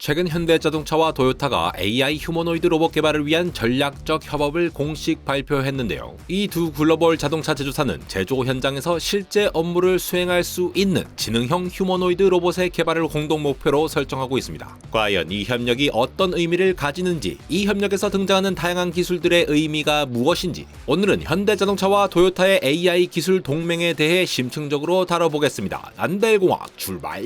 최근 현대자동차와 도요타가 AI 휴머노이드 로봇 개발을 위한 전략적 협업을 공식 발표했는데요. 이 두 글로벌 자동차 제조사는 제조 현장에서 실제 업무를 수행할 수 있는 지능형 휴머노이드 로봇의 개발을 공동 목표로 설정하고 있습니다. 과연 이 협력이 어떤 의미를 가지는지, 이 협력에서 등장하는 다양한 기술들의 의미가 무엇인지, 오늘은 현대자동차와 도요타의 AI 기술 동맹에 대해 심층적으로 다뤄보겠습니다. 안달공학 출발!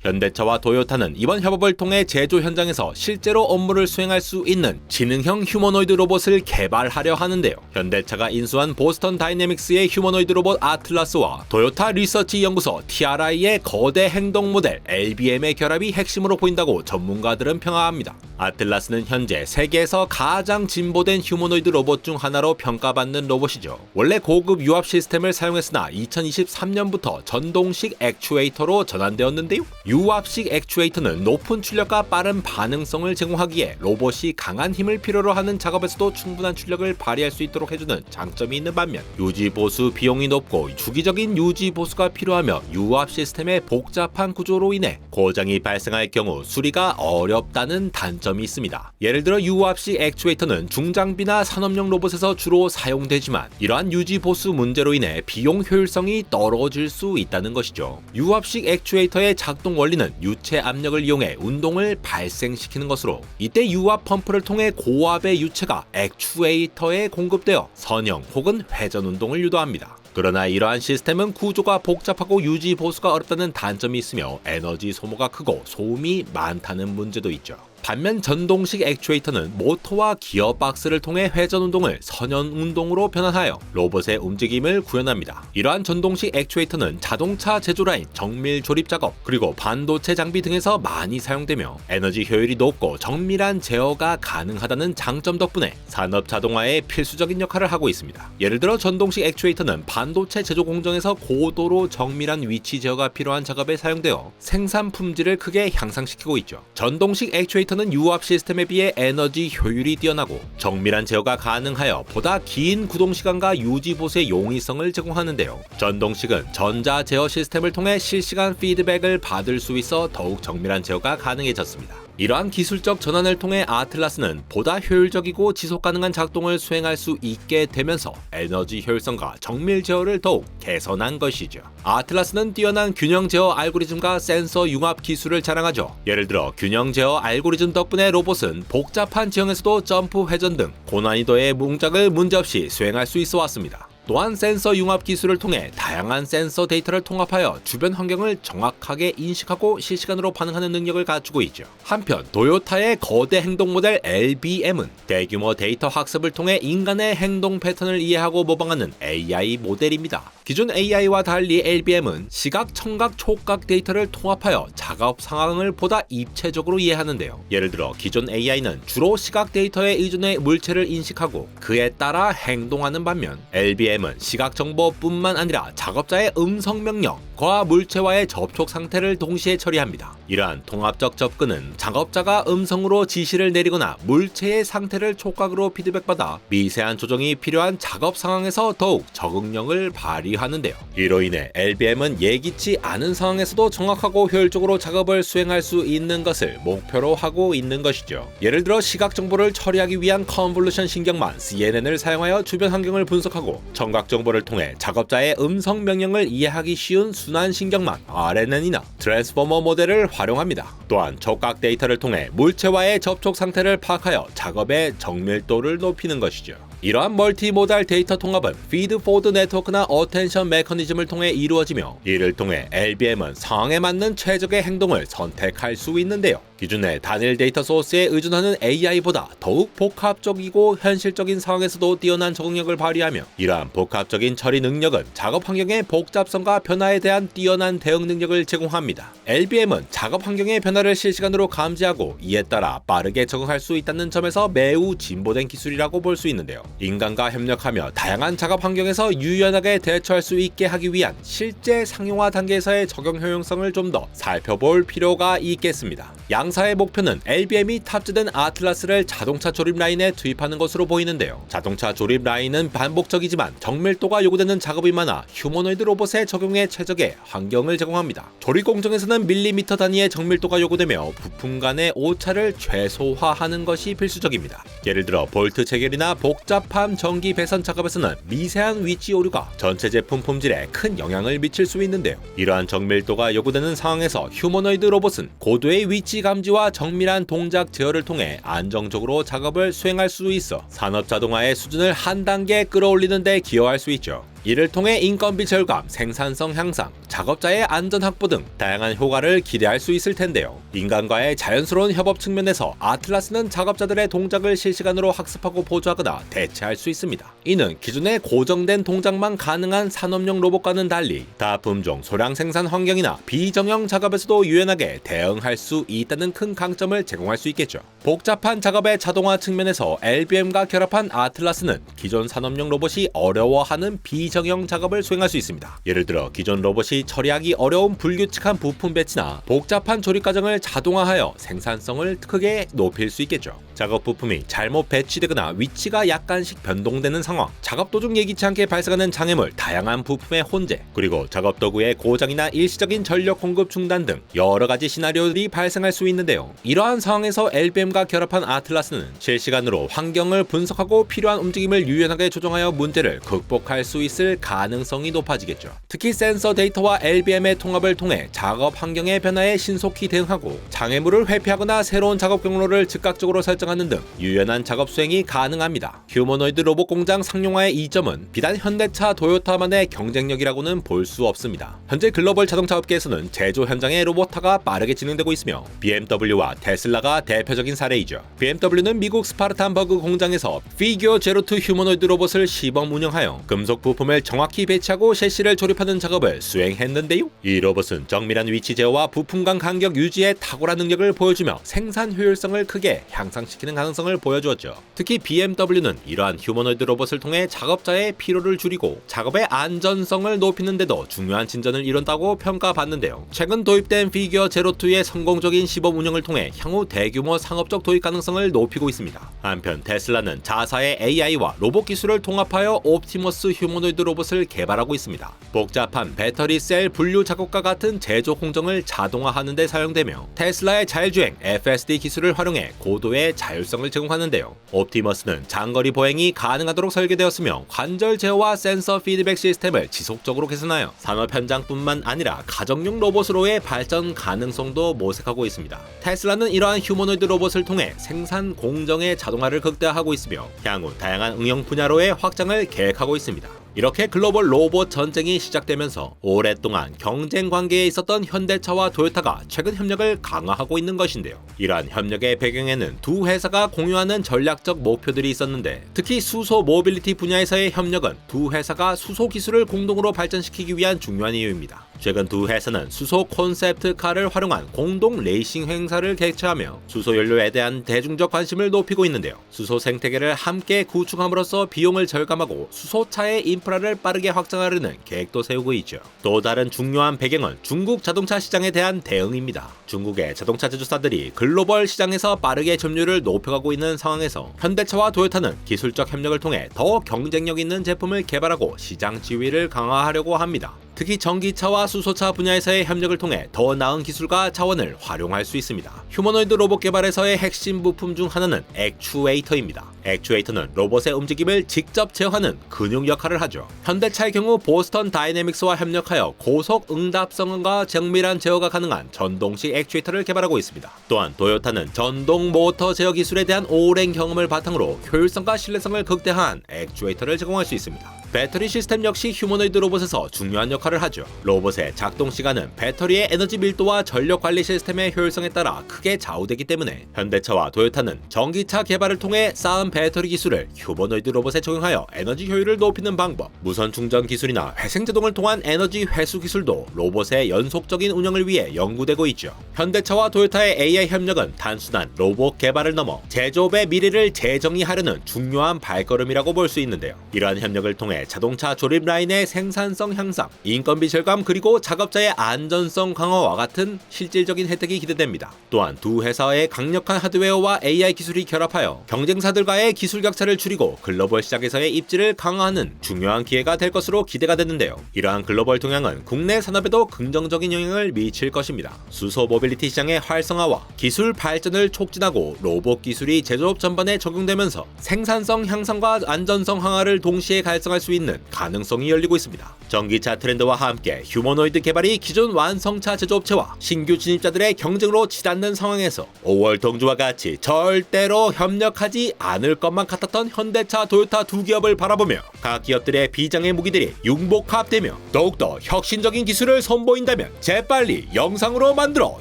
현대차와 도요타는 이번 협업을 통해 제조 현장에서 실제로 업무를 수행할 수 있는 지능형 휴머노이드 로봇을 개발하려 하는데요. 현대차가 인수한 보스턴 다이내믹스의 휴머노이드 로봇 아틀라스와 도요타 리서치 연구소 TRI의 거대 행동 모델 LBM의 결합이 핵심으로 보인다고 전문가들은 평가합니다. 아틀라스는 현재 세계에서 가장 진보된 휴머노이드 로봇 중 하나로 평가받는 로봇이죠. 원래 고급 유압 시스템을 사용했으나 2023년부터 전동식 액추에이터로 전환되었는데요. 유압식 액추에이터는 높은 출력과 빠른 반응성을 제공하기에 로봇이 강한 힘을 필요로 하는 작업에서도 충분한 출력을 발휘할 수 있도록 해주는 장점이 있는 반면, 유지보수 비용이 높고 주기적인 유지보수가 필요하며 유압 시스템의 복잡한 구조로 인해 고장이 발생할 경우 수리가 어렵다는 단점이 있습니다. 예를 들어 유압식 액추에이터는 중장비나 산업용 로봇에서 주로 사용되지만 이러한 유지보수 문제로 인해 비용 효율성이 떨어질 수 있다는 것이죠. 유압식 액추에이터의 작동 원리는 유체 압력을 이용해 운동을 발생시키는 것으로, 이때 유압 펌프를 통해 고압의 유체가 액추에이터에 공급되어 선형 혹은 회전 운동을 유도합니다. 그러나 이러한 시스템은 구조가 복잡하고 유지 보수가 어렵다는 단점이 있으며 에너지 소모가 크고 소음이 많다는 문제도 있죠. 반면 전동식 액추에이터는 모터와 기어박스를 통해 회전 운동을 선연 운동으로 변환하여 로봇의 움직임을 구현합니다. 이러한 전동식 액추에이터는 자동차 제조 라인, 정밀 조립 작업, 그리고 반도체 장비 등에서 많이 사용되며 에너지 효율이 높고 정밀한 제어가 가능하다는 장점 덕분에 산업 자동화에 필수적인 역할을 하고 있습니다. 예를 들어 전동식 액추에이터는 반도체 제조 공정에서 고도로 정밀한 위치 제어가 필요한 작업에 사용되어 생산 품질을 크게 향상시키고 있죠. 전동식 액추에이터는 유압 시스템에 비해 에너지 효율이 뛰어나고 정밀한 제어가 가능하여 보다 긴 구동 시간과 유지 보수의 용이성을 제공하는데요. 전동식은 전자 제어 시스템을 통해 실시간 피드백을 받을 수 있어 더욱 정밀한 제어가 가능해졌습니다. 이러한 기술적 전환을 통해 아틀라스는 보다 효율적이고 지속 가능한 작동을 수행할 수 있게 되면서 에너지 효율성과 정밀 제어를 더욱 개선한 것이죠. 아틀라스는 뛰어난 균형 제어 알고리즘과 센서 융합 기술을 자랑하죠. 예를 들어 균형 제어 알고리즘 덕분에 로봇은 복잡한 지형에서도 점프, 회전 등 고난이도의 동작을 문제없이 수행할 수 있어 왔습니다. 또한 센서 융합 기술을 통해 다양한 센서 데이터를 통합하여 주변 환경을 정확하게 인식하고 실시간으로 반응하는 능력을 갖추고 있죠. 한편 도요타의 거대 행동 모델 LBM은 대규모 데이터 학습을 통해 인간의 행동 패턴을 이해하고 모방하는 AI 모델입니다. 기존 AI와 달리 LBM은 시각, 청각, 촉각 데이터를 통합하여 작업 상황을 보다 입체적으로 이해하는데요. 예를 들어 기존 AI는 주로 시각 데이터에 의존해 물체를 인식하고 그에 따라 행동하는 반면, LBM은 시각 정보뿐만 아니라 작업자의 음성 명령과 물체와의 접촉 상태를 동시에 처리합니다. 이러한 통합적 접근은 작업자가 음성으로 지시를 내리거나 물체의 상태를 촉각으로 피드백받아 미세한 조정이 필요한 작업 상황에서 더욱 적응력을 발휘하는데요. 이로 인해 LBM은 예기치 않은 상황에서도 정확하고 효율적으로 작업을 수행할 수 있는 것을 목표로 하고 있는 것이죠. 예를 들어 시각 정보를 처리하기 위한 컨볼루션 신경망 CNN을 사용하여 주변 환경을 분석하고, 청각 정보를 통해 작업자의 음성 명령을 이해하기 쉬운 순환 신경망 RNN이나 트랜스포머 모델을 활용합니다. 또한 촉각 데이터를 통해 물체와의 접촉 상태를 파악하여 작업의 정밀도를 높이는 것이죠. 이러한 멀티모달 데이터 통합은 피드포드 네트워크나 어텐션 메커니즘을 통해 이루어지며, 이를 통해 LBM은 상황에 맞는 최적의 행동을 선택할 수 있는데요. 기존의 단일 데이터 소스에 의존하는 AI보다 더욱 복합적이고 현실적인 상황에서도 뛰어난 적응력을 발휘하며, 이러한 복합적인 처리 능력은 작업 환경의 복잡성과 변화에 대한 뛰어난 대응 능력을 제공합니다. LBM은 작업 환경의 변화를 실시간으로 감지하고 이에 따라 빠르게 적응할 수 있다는 점에서 매우 진보된 기술이라고 볼 수 있는데요. 인간과 협력하며 다양한 작업 환경에서 유연하게 대처할 수 있게 하기 위한 실제 상용화 단계에서의 적용 효용성을 좀 더 살펴볼 필요가 있겠습니다. 양 당사의 목표는 LBM이 탑재된 아틀라스를 자동차 조립 라인에 투입하는 것으로 보이는데요. 자동차 조립 라인은 반복적이지만 정밀도가 요구되는 작업이 많아 휴머노이드 로봇의 적용에 최적의 환경을 제공합니다. 조립 공정에서는 밀리미터 단위의 정밀도가 요구되며 부품 간의 오차를 최소화하는 것이 필수적입니다. 예를 들어 볼트 체결이나 복잡한 전기 배선 작업에서는 미세한 위치 오류가 전체 제품 품질에 큰 영향을 미칠 수 있는데요. 이러한 정밀도가 요구되는 상황에서 휴머노이드 로봇은 고도의 위치 감지와 정밀한 동작 제어를 통해 안정적으로 작업을 수행할 수 있어 산업 자동화의 수준을 한 단계 끌어올리는 데 기여할 수 있죠. 이를 통해 인건비 절감, 생산성 향상, 작업자의 안전 확보 등 다양한 효과를 기대할 수 있을 텐데요. 인간과의 자연스러운 협업 측면에서 아틀라스는 작업자들의 동작을 실시간으로 학습하고 보조하거나 대체할 수 있습니다. 이는 기존의 고정된 동작만 가능한 산업용 로봇과는 달리 다품종 소량 생산 환경이나 비정형 작업에서도 유연하게 대응할 수 있다는 큰 강점을 제공할 수 있겠죠. 복잡한 작업의 자동화 측면에서 LBM과 결합한 아틀라스는 기존 산업용 로봇이 어려워하는 비정형 작업을 수행할 수 있습니다. 예를 들어 기존 로봇이 처리하기 어려운 불규칙한 부품 배치나 복잡한 조립 과정을 자동화하여 생산성을 크게 높일 수 있겠죠. 작업 부품이 잘못 배치되거나 위치가 약간씩 변동되는 상황, 작업 도중 예기치 않게 발생하는 장애물, 다양한 부품의 혼재, 그리고 작업 도구의 고장이나 일시적인 전력 공급 중단 등 여러 가지 시나리오들이 발생할 수 있는데요. 이러한 상황에서 LBM과 결합한 아틀라스는 실시간으로 환경을 분석하고 필요한 움직임을 유연하게 조정하여 문제를 극복할 수 있을 가능성이 높아지겠죠. 특히 센서 데이터와 LBM의 통합을 통해 작업 환경의 변화에 신속히 대응하고 장애물을 회피하거나 새로운 작업 경로를 즉각적으로 설정하는 등 유연한 작업 수행이 가능합니다. 휴머노이드 로봇 공장 상용화의 이점은 비단 현대차, 도요타만의 경쟁력이라고는 볼 수 없습니다. 현재 글로벌 자동차 업계에서는 제조 현장의 로봇화가 빠르게 진행되고 있으며 BMW와 테슬라가 대표적인 사례이죠. BMW는 미국 스파르탄버그 공장에서 피규어 제로2 휴머노이드 로봇을 시범 운영하여 금속 부품을 정확히 배치하고 셰시를 조립하는 작업을 수행했는데요. 이 로봇은 정밀한 위치 제어와 부품 간 간격 유지의 탁월한 능력을 보여주며 생산 효율성을 크게 향상시키는 가능성을 보여주었죠. 특히 BMW는 이러한 휴머노이드 로봇을 통해 작업자의 피로를 줄이고 작업의 안전성을 높이는 데도 중요한 진전을 이룬다고 평가받는데요. 최근 도입된 피규어 제로2의 성공적인 시범 운영을 통해 향후 대규모 상업적 도입 가능성을 높이고 있습니다. 한편 테슬라는 자사의 AI와 로봇 기술을 통합하여 옵티머스 휴머노이드 로봇을 개발하고 있습니다. 복잡한 배터리 셀 분류 작업과 같은 제조 공정을 자동화하는 데 사용되며 테슬라의 자율주행 FSD 기술을 활용해 고도의 자율성을 제공하는데요. 옵티머스는 장거리 보행이 가능하도록 설계되었으며 관절 제어와 센서 피드백 시스템을 지속적으로 개선하여 산업 현장뿐만 아니라 가정용 로봇으로의 발전 가능성도 모색하고 있습니다. 테슬라는 이러한 휴머노이드 로봇을 통해 생산 공정의 자동화를 극대화하고 있으며 향후 다양한 응용 분야로의 확장을 계획하고 있습니다. 이렇게 글로벌 로봇 전쟁이 시작되면서 오랫동안 경쟁 관계에 있었던 현대차와 도요타가 최근 협력을 강화하고 있는 것인데요. 이러한 협력의 배경에는 두 회사가 공유하는 전략적 목표들이 있었는데 특히 수소 모빌리티 분야에서의 협력은 두 회사가 수소 기술을 공동으로 발전시키기 위한 중요한 이유입니다. 최근 두 회사는 수소 콘셉트카를 활용한 공동 레이싱 행사를 개최하며 수소 연료에 대한 대중적 관심을 높이고 있는데요. 수소 생태계를 함께 구축함으로써 비용을 절감하고 수소차의 인프라를 빠르게 확장하려는 계획도 세우고 있죠. 또 다른 중요한 배경은 중국 자동차 시장에 대한 대응입니다. 중국의 자동차 제조사들이 글로벌 시장에서 빠르게 점유율을 높여가고 있는 상황에서 현대차와 도요타는 기술적 협력을 통해 더 경쟁력 있는 제품을 개발하고 시장 지위를 강화하려고 합니다. 특히 전기차와 수소차 분야에서의 협력을 통해 더 나은 기술과 자원을 활용할 수 있습니다. 휴머노이드 로봇 개발에서의 핵심 부품 중 하나는 액추에이터입니다. 액추에이터는 로봇의 움직임을 직접 제어하는 근육 역할을 하죠. 현대차의 경우 보스턴 다이내믹스와 협력하여 고속 응답성과 정밀한 제어가 가능한 전동식 액추에이터를 개발하고 있습니다. 또한 도요타는 전동 모터 제어 기술에 대한 오랜 경험을 바탕으로 효율성과 신뢰성을 극대화한 액추에이터를 제공할 수 있습니다. 배터리 시스템 역시 휴머노이드 로봇에서 중요한 역할을 하죠. 로봇의 작동 시간은 배터리의 에너지 밀도와 전력 관리 시스템의 효율성에 따라 크게 좌우되기 때문에 현대차와 도요타는 전기차 개발을 통해 쌓은 배터리 기술을 휴머노이드 로봇에 적용하여 에너지 효율을 높이는 방법, 무선 충전 기술이나 회생 제동을 통한 에너지 회수 기술도 로봇의 연속적인 운영을 위해 연구되고 있죠. 현대차와 토요타의 AI 협력은 단순한 로봇 개발을 넘어 제조업의 미래를 재정의하려는 중요한 발걸음이라고 볼 수 있는데요. 이러한 협력을 통해 자동차 조립 라인의 생산성 향상, 인건비 절감 그리고 작업자의 안전성 강화와 같은 실질적인 혜택이 기대됩니다. 또한 두 회사의 강력한 하드웨어와 AI 기술이 결합하여 경쟁사들과의 기술 격차를 줄이고 글로벌 시장에서의 입지를 강화하는 중요한 기회가 될 것으로 기대가 되는데요. 이러한 글로벌 동향은 국내 산업에도 긍정적인 영향을 미칠 것입니다. 수소 모빌리티 시장의 활성화와 기술 발전을 촉진하고 로봇 기술이 제조업 전반에 적용되면서 생산성 향상과 안전성 강화를 동시에 달성할 수 있는 가능성이 열리고 있습니다. 전기차 트렌드와 함께 휴머노이드 개발이 기존 완성차 제조업체와 신규 진입자들의 경쟁으로 치닫는 상황에서 5월 동주와 같이 절대로 협력하지 않을 것만 같았던 현대차, 토요타 두 기업을 바라보며 각 기업들의 비장의 무기들이 융복합되며 더욱더 혁신적인 기술을 선보인다면 재빨리 영상으로 만들어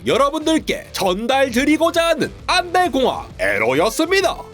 여러분들께 전달드리고자 하는 안대공학 에로였습니다.